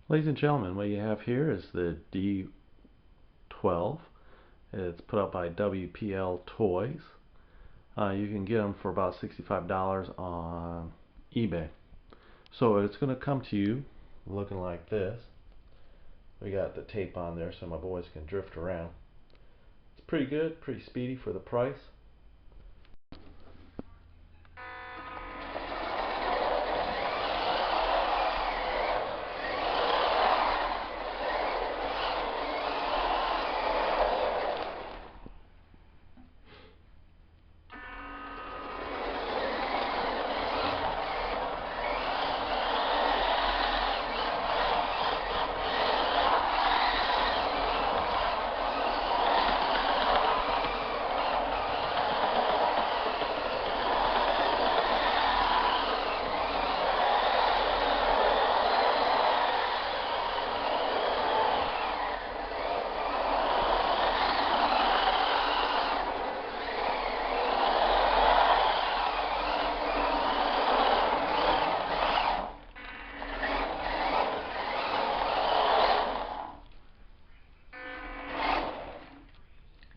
Ladies and gentlemen, what you have here is the D-12. It's put up by WPL Toys. You can get them for about $65 on eBay. So it's going to come to you looking like this. We got the tape on there so my boys can drift around. It's pretty good, pretty speedy for the price.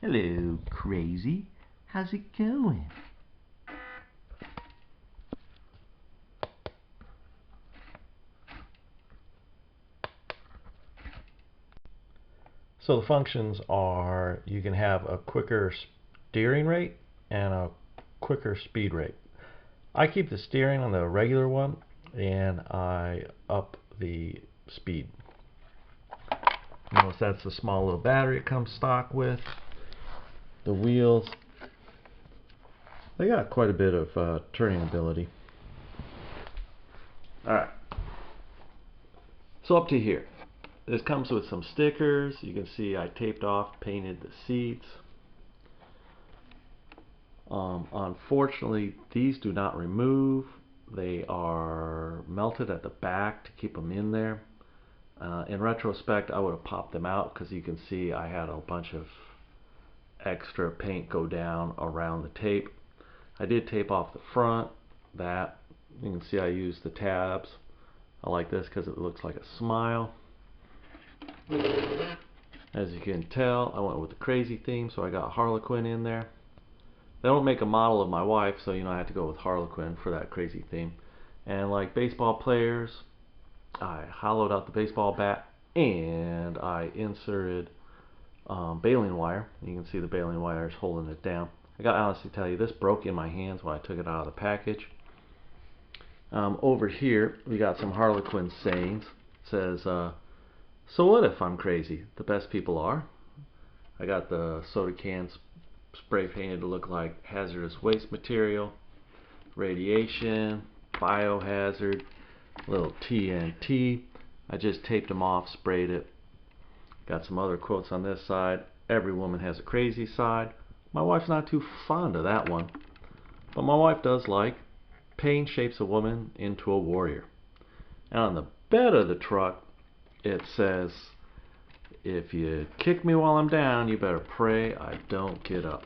Hello, crazy. How's it going? So the functions are you can have a quicker steering rate and a quicker speed rate. I keep the steering on the regular one and I up the speed. Notice that's the small little battery it comes stock with. The wheels, they got quite a bit of turning ability. Alright, so up to here. This comes with some stickers. You can see I taped off, painted the seats. Unfortunately, these do not remove. They are melted at the back to keep them in there. In retrospect, I would have popped them out because you can see I had a bunch of extra paint go down around the tape. I did tape off the front. That you can see I used the tabs. I like this because it looks like a smile. As you can tell, I went with the crazy theme, so I got Harlequin in there. They don't make a model of my wife, so I had to go with Harlequin for that crazy theme. And like baseball players, I hollowed out the baseball bat and I inserted baling wire. You can see the baling wire is holding it down. I gotta honestly tell you, this broke in my hands when I took it out of the package. Over here, we got some Harlequin sayings. It says, so what if I'm crazy? The best people are. I got the soda cans spray painted to look like hazardous waste material, radiation, biohazard, little TNT. I just taped them off, sprayed it. Got some other quotes on this side. Every woman has a crazy side. My wife's not too fond of that one, but my wife does like pain shapes a woman into a warrior. And on the bed of the truck it says, if you kick me while I'm down, you better pray I don't get up.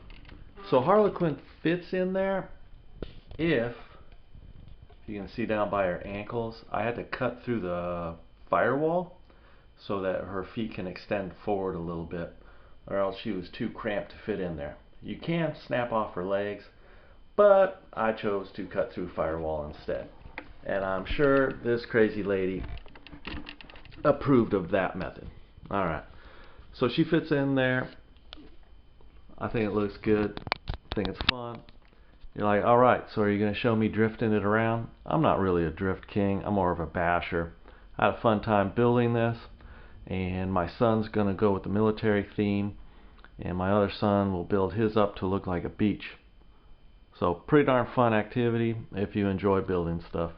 So Harlequin fits in there if you can see down by her ankles. I had to cut through the firewall so that her feet can extend forward a little bit, or else she was too cramped to fit in there. You can snap off her legs, but I chose to cut through firewall instead. And I'm sure this crazy lady approved of that method. Alright, so she fits in there. I think it looks good. I think it's fun. You're like, alright, so are you going to show me drifting it around? I'm not really a drift king. I'm more of a basher. I had a fun time building this, and my son's going to go with the military theme, and my other son will build his up to look like a beach. So pretty darn fun activity if you enjoy building stuff.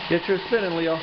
Get your spinning, Leo.